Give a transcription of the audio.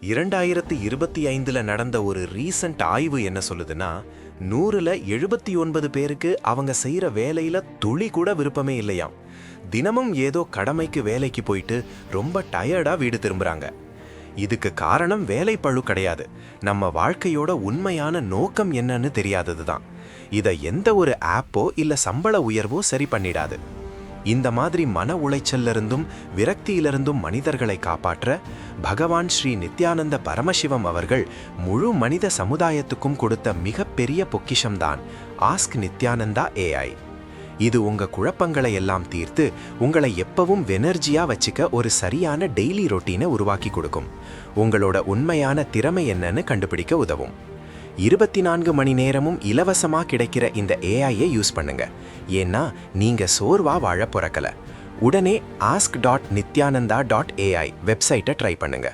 2025 நடந்த ஒரு ரீசன்ட் ஆய்வு என்ன சொல்லுதுன்னா, 100ல 79 பேருக்கு அவங்க செய்யற வேலையில துளி கூட விருப்பமே இல்லையாம். தினமும் ஏதோ கடமைக்கு வேலைக்கு போயிட்டு ரொம்ப டயர்டா வீடு திரும்புறாங்க. இதுக்கு காரணம் வேலை பளு கிடையாது, நம்ம வாழ்க்கையோட உண்மையான நோக்கம் என்னன்னு தெரியாததுதான். இதை எந்த ஒரு ஆப்போ இல்ல சம்பள உயர்வோ சரி பண்ணிடாது. இந்த மாதிரி மன உளைச்சல்ல இருந்தும் விரக்தியிலிருந்தும் மனிதர்களை காப்பாற்ற பகவான் ஸ்ரீ நித்யானந்த பரமசிவம் அவர்கள் முழு மனித சமுதாயத்துக்கும் கொடுத்த மிகப்பெரிய பொக்கிஷம்தான் ஆஸ்க் நித்யானந்தா ஏஐ. இது உங்க குழப்பங்களை எல்லாம் தீர்த்து உங்களை எப்பவும் எனர்ஜியா வச்சுக்க ஒரு சரியான டெய்லி ரொட்டீனை உருவாக்கி கொடுக்கும். உங்களோட உண்மையான திறமை என்னன்னு கண்டுபிடிக்க உதவும். 24 மணி நேரமும் இலவசமா கிடைக்கிற இந்த ஏஐயை யூஸ் பண்ணுங்க. ஏன்னா நீங்க சோர்வா வாழ பிறக்கல. உடனே ask.nithyananda.ai வெப்சைட்டை ட்ரை பண்ணுங்க.